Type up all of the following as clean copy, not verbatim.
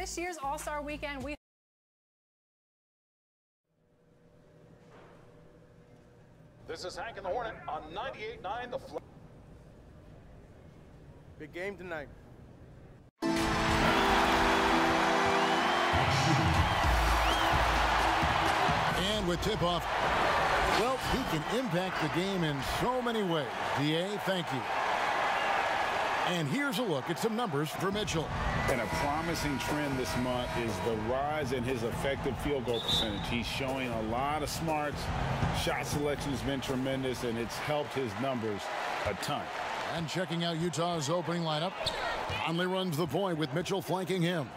this year's All-Star Weekend, This is Hank and the Hornet on 98.9 The Flag. Big game tonight. And with tip-off, well, he can impact the game in so many ways. DA, thank you. And here's a look at some numbers for Mitchell. And a promising trend this month is the rise in his effective field goal percentage. He's showing a lot of smarts. Shot selection has been tremendous, and it's helped his numbers a ton. And checking out Utah's opening lineup, Conley runs the point with Mitchell flanking him.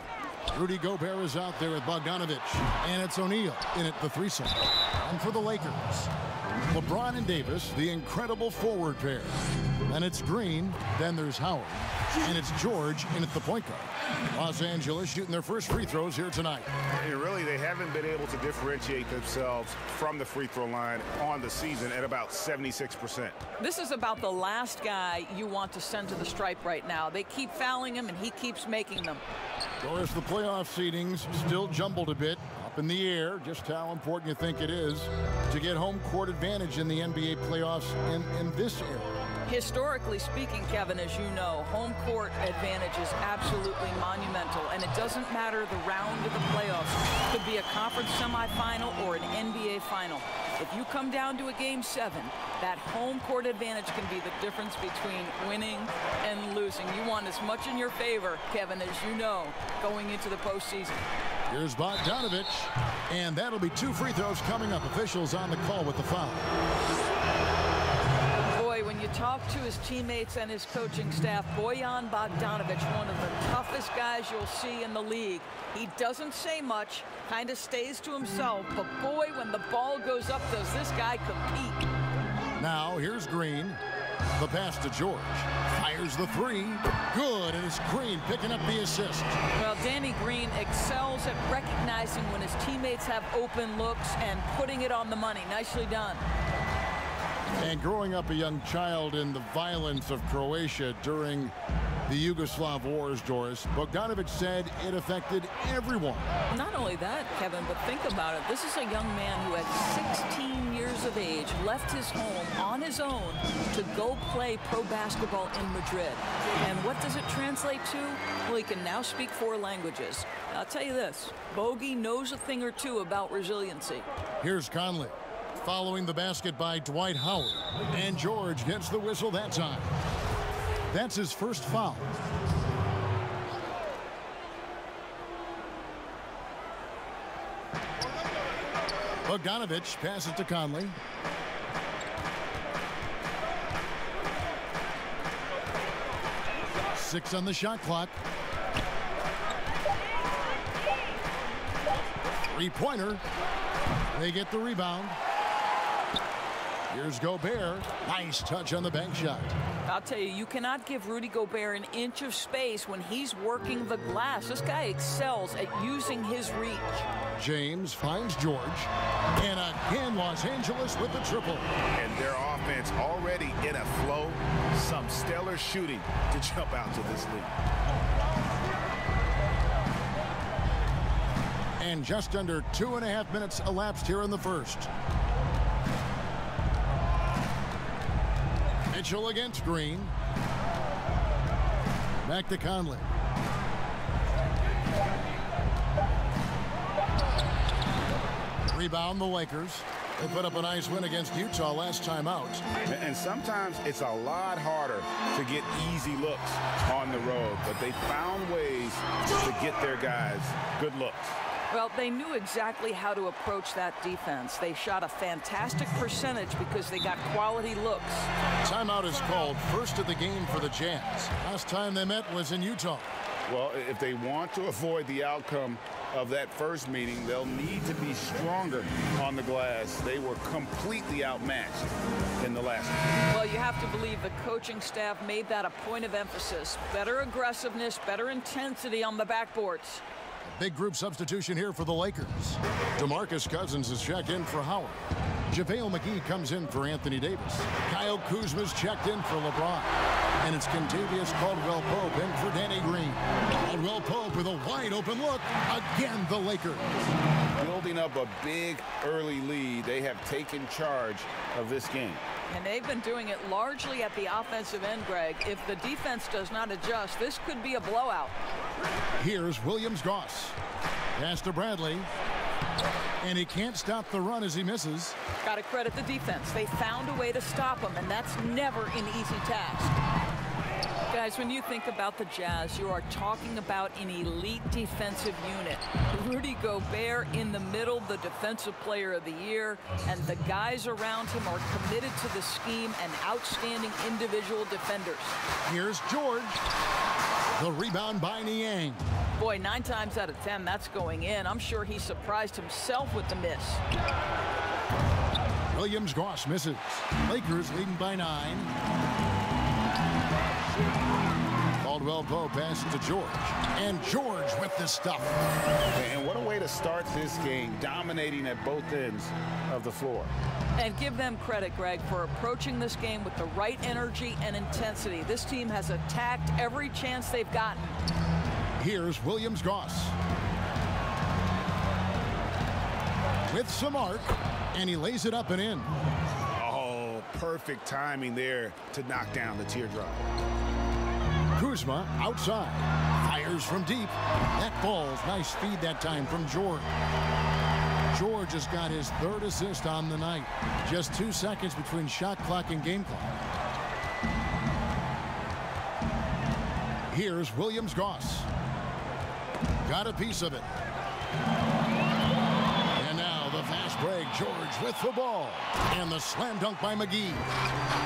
Rudy Gobert is out there with Bogdanovic, and it's O'Neal in at the threesome. And for the Lakers, LeBron and Davis, the incredible forward pair. Then it's Green, then there's Howard, and it's George in at the point guard. Los Angeles shooting their first free throws here tonight. And really, they haven't been able to differentiate themselves from the free throw line on the season at about 76%. This is about the last guy you want to send to the stripe right now. They keep fouling him, and he keeps making them. Doris, the playoff seedings still jumbled a bit. Up in the air, just how important you think it is to get home court advantage in the NBA playoffs in this era. Historically speaking, Kevin, as you know, home court advantage is absolutely monumental, and it doesn't matter the round of the playoffs. It could be a conference semifinal or an NBA final. If you come down to a Game 7, that home court advantage can be the difference between winning and losing. You want as much in your favor, Kevin, as you know, going into the postseason. Here's Bogdanovic, and that'll be 2 free throws coming up. Officials on the call with the foul. When you talk to his teammates and his coaching staff, Bojan Bogdanovic, one of the toughest guys you'll see in the league. He doesn't say much, kind of stays to himself, but boy, when the ball goes up, does this guy compete. Now here's Green. The pass to George. Fires the three. Good, and it's Green picking up the assist. Well, Danny Green excels at recognizing when his teammates have open looks and putting it on the money. Nicely done. And growing up a young child in the violence of Croatia during the Yugoslav wars, Doris, Bogdanovic said it affected everyone. Not only that, Kevin, but think about it. This is a young man who at 16 years of age left his home on his own to go play pro basketball in Madrid. And what does it translate to? Well, he can now speak 4 languages. I'll tell you this, Bogey knows a thing or two about resiliency. Here's Conley. Following the basket by Dwight Howard. And George gets the whistle that time. That's his first foul. Bogdanovic passes to Conley. Six on the shot clock. Three-pointer. They get the rebound. Here's Gobert. Nice touch on the bank shot. I'll tell you, you cannot give Rudy Gobert an inch of space when he's working the glass. This guy excels at using his reach. James finds George. And again, Los Angeles with the triple. And their offense already in a flow. Some stellar shooting to jump out to this lead. And just under 2.5 minutes elapsed here in the first. Mitchell against Green. Back to Conley. Rebound the Lakers. They put up a nice win against Utah last time out. And sometimes it's a lot harder to get easy looks on the road, but they found ways to get their guys good looks. Well, they knew exactly how to approach that defense. They shot a fantastic percentage because they got quality looks. Timeout is called. First of the game for the Jazz. Last time they met was in Utah. Well, if they want to avoid the outcome of that first meeting, they'll need to be stronger on the glass. They were completely outmatched in the last one. Well, you have to believe the coaching staff made that a point of emphasis. Better aggressiveness, better intensity on the backboards. Big group substitution here for the Lakers. DeMarcus Cousins is checked in for Howard. JaVale McGee comes in for Anthony Davis. Kyle Kuzma's checked in for LeBron. And it's Kentavious Caldwell-Pope in for Danny Green. Caldwell-Pope with a wide open look. Again, the Lakers. Building up a big early lead. They have taken charge of this game. And they've been doing it largely at the offensive end, Greg. If the defense does not adjust, this could be a blowout. Here's Williams-Goss. Pass to Bradley. And he can't stop the run as he misses. Got to credit the defense. They found a way to stop him, and that's never an easy task. Guys, when you think about the Jazz, you are talking about an elite defensive unit. Rudy Gobert in the middle, the defensive player of the year, and the guys around him are committed to the scheme and outstanding individual defenders. Here's George. The rebound by Niang. Boy, 9 times out of 10, that's going in. I'm sure he surprised himself with the miss. Williams-Goss misses. Lakers leading by 9. Caldwell-Pope passes to George. And George with the stuff. And what a way to start this game, dominating at both ends of the floor. And give them credit, Greg, for approaching this game with the right energy and intensity. This team has attacked every chance they've gotten. Here's Williams-Goss. With some arc, and he lays it up and in. Oh, perfect timing there to knock down the teardrop. Kuzma outside. Fires from deep. That ball's nice feed that time from George. George has got his 3rd assist on the night. Just 2 seconds between shot clock and game clock. Here's Williams-Goss. Got a piece of it. And now the fast break. George with the ball. And the slam dunk by McGee.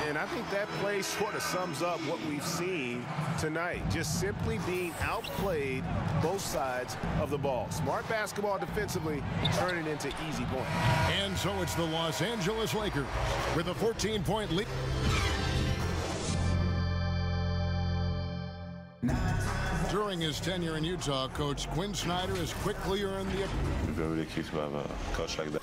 And I think that play sort of sums up what we've seen tonight. Just simply being outplayed both sides of the ball. Smart basketball defensively, turning into easy points. And so it's the Los Angeles Lakers with a 14-point lead. During his tenure in Utah, Coach Quinn Snyder has quickly earned the... We've been really cute to have a coach like that.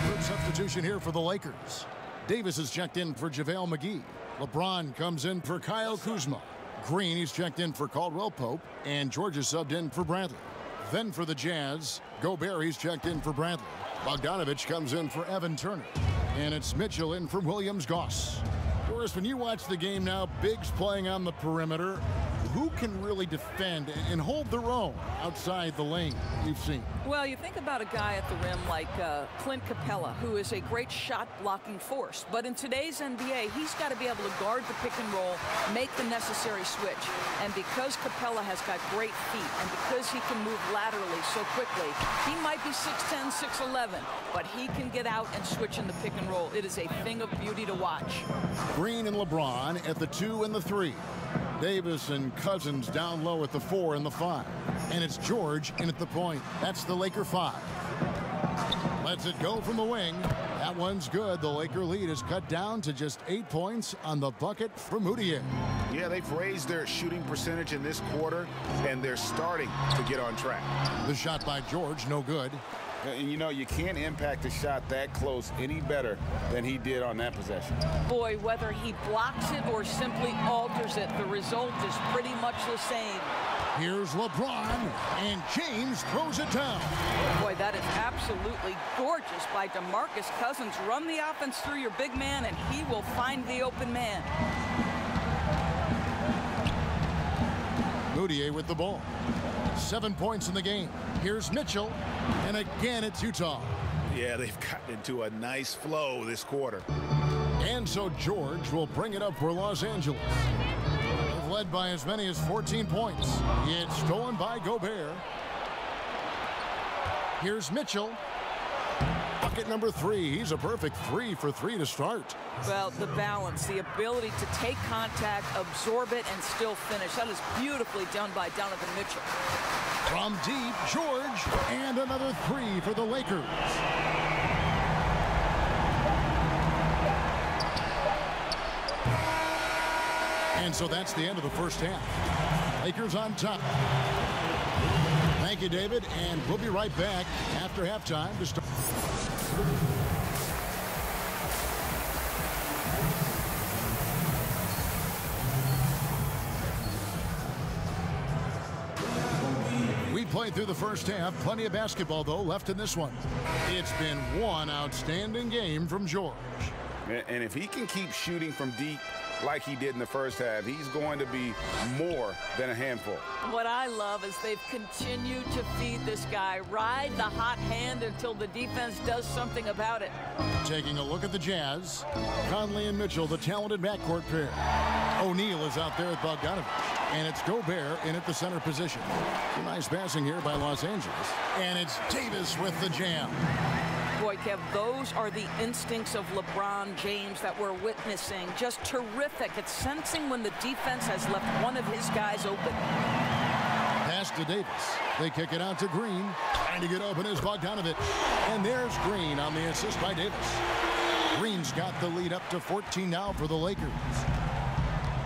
Good substitution here for the Lakers. Davis is checked in for JaVale McGee. LeBron comes in for Kyle Kuzma. Green, he's checked in for Caldwell-Pope. And George is subbed in for Bradley. Then for the Jazz, Gobert, he's checked in for Bradley. Bogdanovich comes in for Evan Turner. And it's Mitchell in for Williams-Goss. Doris, when you watch the game now, Biggs playing on the perimeter, who can really defend and hold their own outside the lane you've seen? Well, you think about a guy at the rim like Clint Capella, who is a great shot-blocking force. But in today's NBA, he's got to be able to guard the pick and roll, make the necessary switch. And because Capella has got great feet and because he can move laterally so quickly, he might be 6'10", 6'11", but he can get out and switch in the pick and roll. It is a thing of beauty to watch. Green and LeBron at the 2 and the 3. Davis and Cousins down low at the 4 and the 5. And it's George in at the point. That's the Laker 5. Lets it go from the wing. That one's good. The Laker lead is cut down to just 8 points on the bucket from Moutier. Yeah, they've raised their shooting percentage in this quarter, and they're starting to get on track. The shot by George, no good. And you know, you can't impact a shot that close any better than he did on that possession. Boy, whether he blocks it or simply alters it, the result is pretty much the same. Here's LeBron, and James throws it down. Boy, that is absolutely gorgeous by DeMarcus Cousins. Run the offense through your big man, and he will find the open man. Moutier with the ball. 7 points in the game. Here's Mitchell, and again it's Utah. Yeah, they've gotten into a nice flow this quarter. And so George will bring it up for Los Angeles. They've led by as many as 14 points. It's stolen by Gobert. Here's Mitchell. Bucket number 3. He's a perfect 3 for 3 to start. Well, the balance, the ability to take contact, absorb it, and still finish. That is beautifully done by Donovan Mitchell. From deep, George, and another 3 for the Lakers. And so that's the end of the first half. Lakers on top. Thank Thank you, David, and we'll be right back after halftime to start. We played through the first half. Plenty of basketball, though, left in this one. It's been one outstanding game from George. And if he can keep shooting from deep like he did in the first half, he's going to be more than a handful. What I love is they've continued to feed this guy, ride the hot hand until the defense does something about it. Taking a look at the Jazz, Conley and Mitchell, the talented backcourt pair. O'Neal is out there with Bogdanovich, and it's Gobert in at the center position. Some nice passing here by Los Angeles, and it's Davis with the jam. Boy, Kev, those are the instincts of LeBron James that we're witnessing. Just terrific. It's sensing when the defense has left one of his guys open. Pass to Davis. They kick it out to Green. Trying to get open is Bogdanovich. And there's Green on the assist by Davis. Green's got the lead up to 14 now for the Lakers.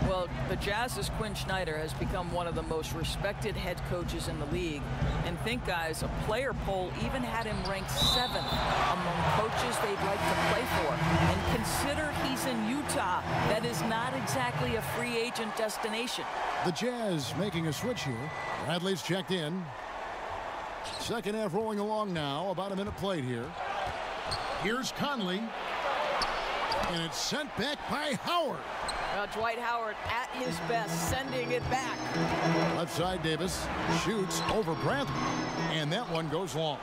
Well, the Jazz's Quinn Snyder has become one of the most respected head coaches in the league. And think, guys, a player poll even had him ranked 7th among coaches they'd like to play for. And consider he's in Utah. That is not exactly a free agent destination. The Jazz making a switch here. Bradley's checked in. Second half rolling along now. About a minute played here. Here's Conley. And it's sent back by Howard. Dwight Howard at his best, sending it back. Left side, Davis shoots over Bradley, and that one goes long.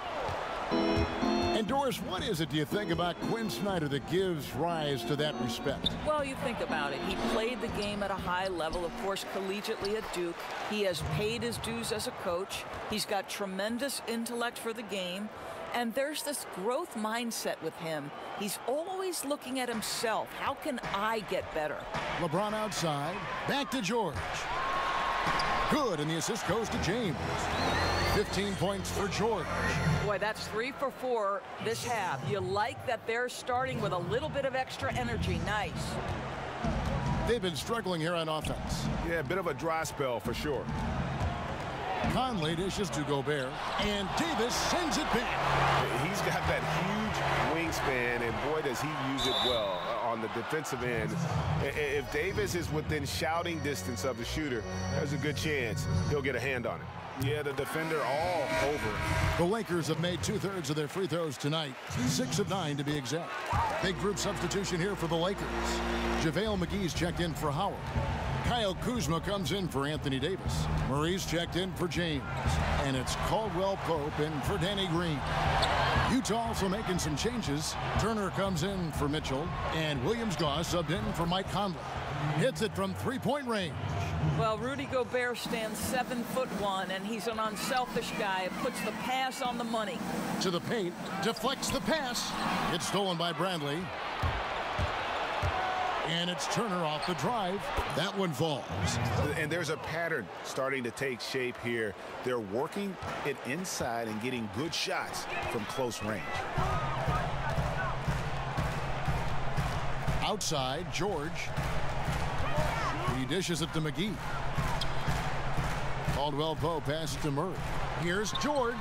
And Doris, what is it, do you think, about Quinn Snyder that gives rise to that respect? Well, you think about it. He played the game at a high level, of course, collegiately at Duke. He has paid his dues as a coach. He's got tremendous intellect for the game. And there's this growth mindset with him. He's always looking at himself. How can I get better? LeBron outside. Back to George. Good, and the assist goes to James. 15 points for George. Boy, that's 3 for 4 this half. You like that they're starting with a little bit of extra energy. Nice. They've been struggling here on offense. Yeah, a bit of a dry spell for sure. Conley dishes to Gobert, and Davis sends it back. He's got that huge wingspan, and boy, does he use it well on the defensive end. If Davis is within shouting distance of the shooter, there's a good chance he'll get a hand on it. Yeah, the defender all over it. The Lakers have made 2/3 of their free throws tonight, 6 of 9 to be exact. Big group substitution here for the Lakers. JaVale McGee's checked in for Howard. Kyle Kuzma comes in for Anthony Davis. Murray's checked in for James. And it's Caldwell Pope in for Danny Green. Utah also making some changes. Turner comes in for Mitchell. And Williams-Goss subbed in for Mike Conley. Hits it from three-point range. Well, Rudy Gobert stands 7'1", and he's an unselfish guy. It puts the pass on the money. To the paint. Deflects the pass. It's stolen by Bradley. And it's Turner off the drive. That one falls. And there's a pattern starting to take shape here. They're working it inside and getting good shots from close range. Outside, George. He dishes it to McGee. Caldwell Pope passes to Murray. Here's George.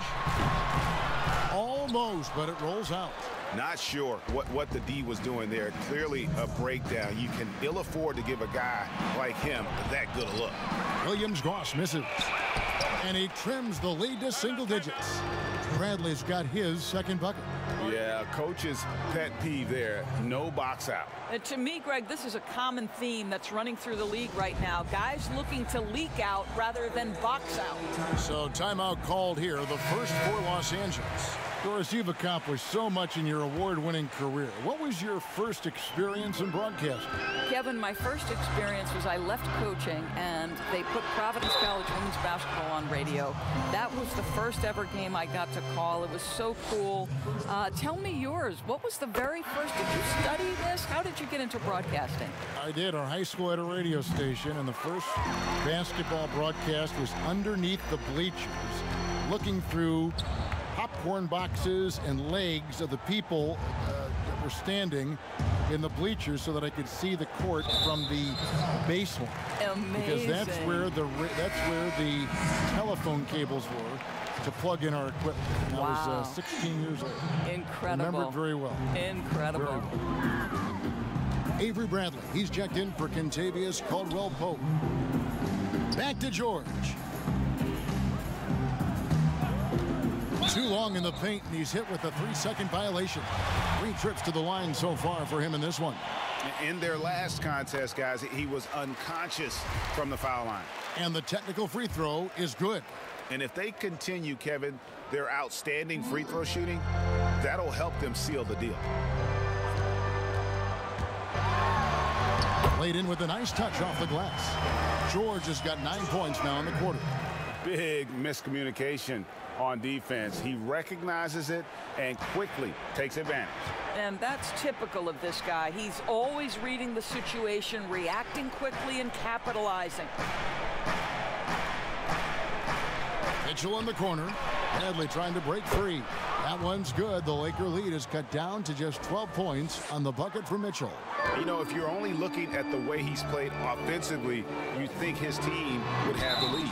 Almost, but it rolls out. Not sure what the D was doing there. Clearly a breakdown. You can ill afford to give a guy like him that good a look. Williams-Goss misses. And he trims the lead to single digits. Bradley's got his second bucket. Yeah, coach's pet peeve there. No box out. To me, Greg, this is a common theme that's running through the league right now. Guys looking to leak out rather than box out. So timeout called here, the first for Los Angeles. Doris, you've accomplished so much in your award-winning career. What was your first experience in broadcasting? Kevin, my first experience was I left coaching, and they put Providence College women's basketball on radio. That was the first ever game I got to call. It was so cool. Tell me yours. What was the very first? Did you study this? How did you get into broadcasting? I did. Our high school had a radio station, and the first basketball broadcast was underneath the bleachers, looking through popcorn boxes and legs of the people that were standing in the bleachers so that I could see the court from the baseline. Amazing. Because that's where the telephone cables were to plug in our equipment. And I was 16 years old. Incredible. Remember it very well. Incredible. Very well. Avery Bradley, he's checked in for Kentavious Caldwell-Pope. Back to George. Too long in the paint, and he's hit with a 3-second violation. 3 trips to the line so far for him in this one. In their last contest, guys, he was unconscious from the foul line. And the technical free throw is good. And if they continue, Kevin, their outstanding free throw shooting, that'll help them seal the deal. Laid in with a nice touch off the glass. George has got 9 points now in the quarter. Big miscommunication on defense. He recognizes it and quickly takes advantage. And that's typical of this guy. He's always reading the situation, reacting quickly, and capitalizing. Mitchell in the corner. Bradley trying to break free. That one's good. The Laker lead is cut down to just 12 points on the bucket for Mitchell. You know, if you're only looking at the way he's played offensively, you think his team would have the lead.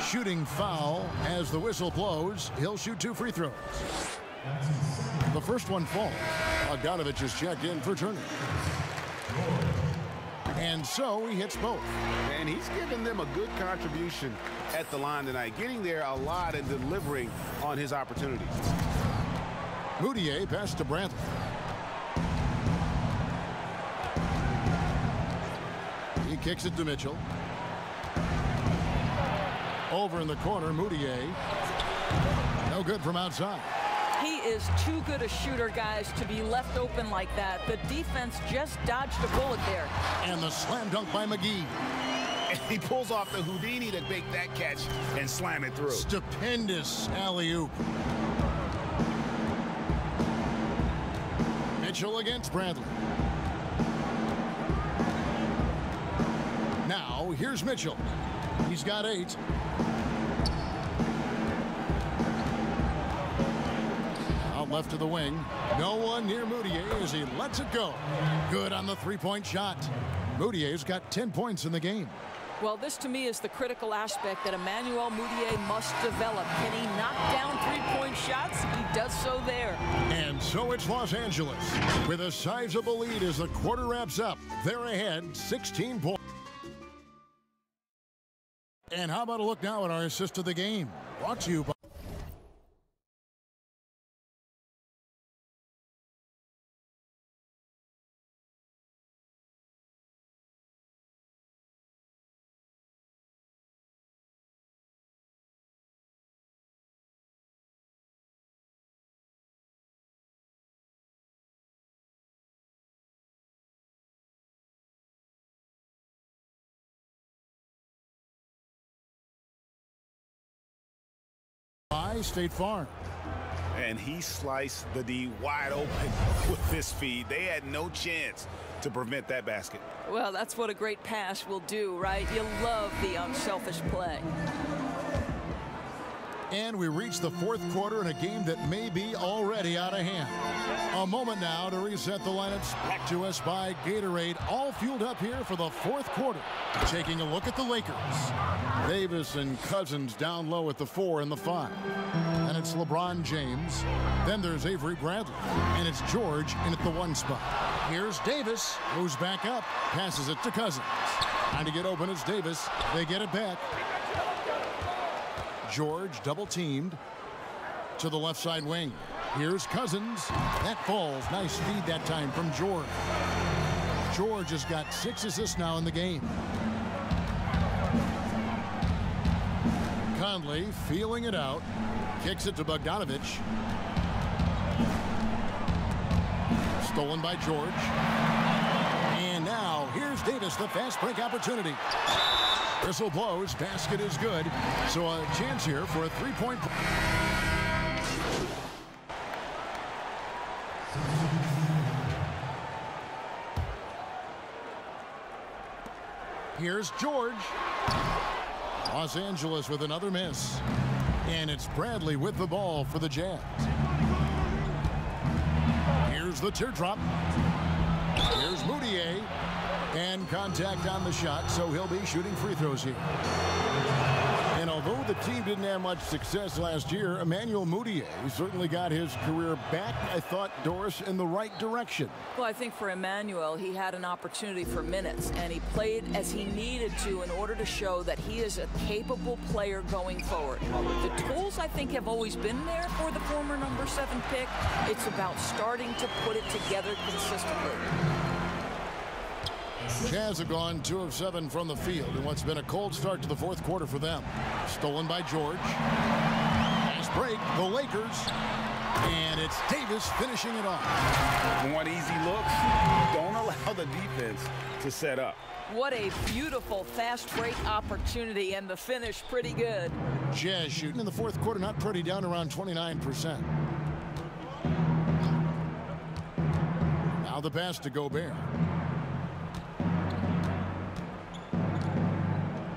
Shooting foul as the whistle blows. He'll shoot 2 free throws. The first one falls. Bogdanovich is checked in for Turner. And so he hits both. And he's given them a good contribution at the line tonight, getting there a lot and delivering on his opportunities. Moutier pass to Bradley. He kicks it to Mitchell. Over in the corner, Moutier. No good from outside. He is too good a shooter, guys, to be left open like that. The defense just dodged a bullet there. And the slam dunk by McGee. And he pulls off the Houdini to make that catch and slam it through. Stupendous alley-oop. Mitchell against Bradley. Now, here's Mitchell. He's got 8. Out left to the wing. No one near Moutier as he lets it go. Good on the 3-point shot. Moutier's got 10 points in the game. Well, this to me is the critical aspect that Emmanuel Moutier must develop. Can he knock down 3-point shots? He does so there. And so it's Los Angeles with a sizable lead as the quarter wraps up. They're ahead 16 points. And how about a look now at our assist of the game? Brought to you by State Farm. And he sliced the D wide open with his feet. They had no chance to prevent that basket. Well, that's what a great pass will do, right? You love the unselfish play. And we reach the 4th quarter in a game that may be already out of hand. A moment now to reset the lineups. Back to us by Gatorade. All fueled up here for the 4th quarter. Taking a look at the Lakers. Davis and Cousins down low at the 4 and the 5. And it's LeBron James. Then there's Avery Bradley. And it's George in at the 1 spot. Here's Davis. Moves back up. Passes it to Cousins. Trying to get open is Davis. They get it back. George double teamed to the left side wing. Here's Cousins. That falls. Nice feed that time from George. George has got 6 assists now in the game. Conley feeling it out. Kicks it to Bogdanovich. Stolen by George. And now here's Davis, the fast break opportunity. Whistle blows, basket is good. So a chance here for a 3-point. Here's George. Los Angeles with another miss. And it's Bradley with the ball for the Jazz. Here's the teardrop. Here's Moutier. And contact on the shot, so he'll be shooting free throws here. And although the team didn't have much success last year, Emmanuel Moutier certainly got his career back, I thought, Doris, in the right direction. Well, I think for Emmanuel, he had an opportunity for minutes, and he played as he needed to in order to show that he is a capable player going forward. The tools, I think, have always been there for the former number 7 pick. It's about starting to put it together consistently. Jazz have gone 2 of 7 from the field in what's been a cold start to the fourth quarter for them. Stolen by George. Nice break, the Lakers. And it's Davis finishing it off. Want easy looks? Don't allow the defense to set up. What a beautiful fast break opportunity, and the finish pretty good. Jazz shooting in the fourth quarter, not pretty, down around 29%. Now the pass to Gobert.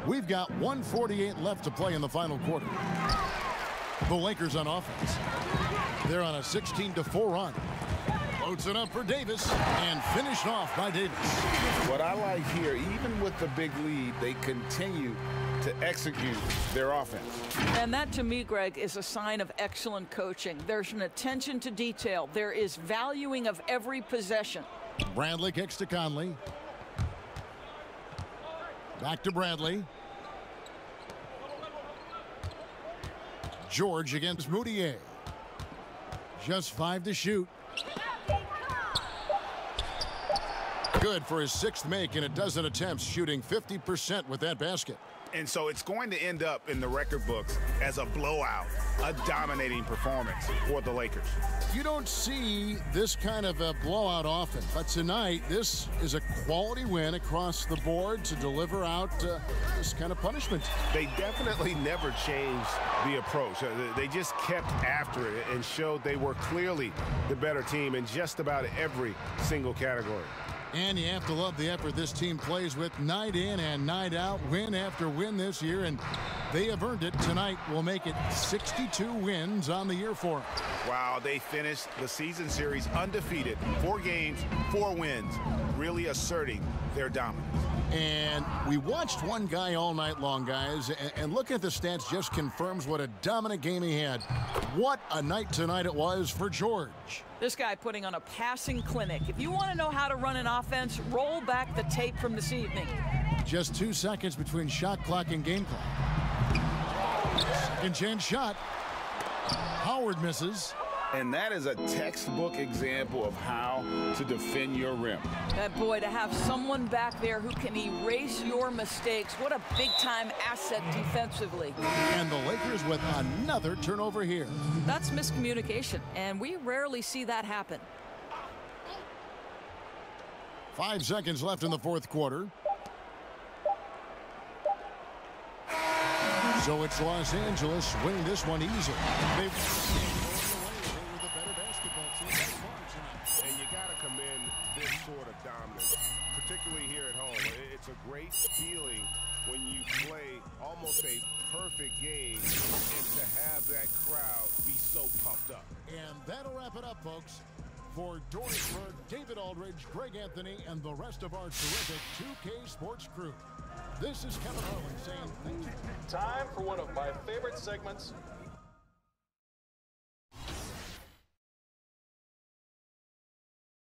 We've got 1:48 left to play in the final quarter. The Lakers on offense. They're on a 16-4 run. Floats it up for Davis and finished off by Davis. What I like here, even with the big lead, they continue to execute their offense. And that, to me, Greg, is a sign of excellent coaching. There's an attention to detail. There is valuing of every possession. Bradley kicks to Conley. Back to Bradley. George against Moutier. Just 5 to shoot. Good for his 6th make in a dozen attempts, shooting 50% with that basket. And so it's going to end up in the record books as a blowout, a dominating performance for the Lakers. You don't see this kind of a blowout often, but tonight this is a quality win across the board to deliver out this kind of punishment. They definitely never changed the approach. They just kept after it and showed they were clearly the better team in just about every single category. And you have to love the effort this team plays with night in and night out, win after win this year, and they have earned it. Tonight will make it 62 wins on the year for them. Wow, they finished the season series undefeated. 4 games, 4 wins, really asserting their dominance. And we watched one guy all night long, guys, and looking at the stats just confirms what a dominant game he had. What a night tonight it was for George. This guy putting on a passing clinic. If you want to know how to run an offense, roll back the tape from this evening. Just 2 seconds between shot clock and game clock. Second chance shot. Howard misses. And that is a textbook example of how to defend your rim. That boy, to have someone back there who can erase your mistakes, what a big-time asset defensively. And the Lakers with another turnover here. That's miscommunication, and we rarely see that happen. 5 seconds left in the fourth quarter. So it's Los Angeles winning this one easily. And you got to commend this sort of dominance, particularly here at home. It's a great feeling when you play almost a perfect game and to have that crowd be so pumped up. And that'll wrap it up, folks. For Doris Berg, David Aldridge, Greg Anthony, and the rest of our terrific 2K Sports crew, this is Kevin Harlan saying thank you. Time for one of my favorite segments,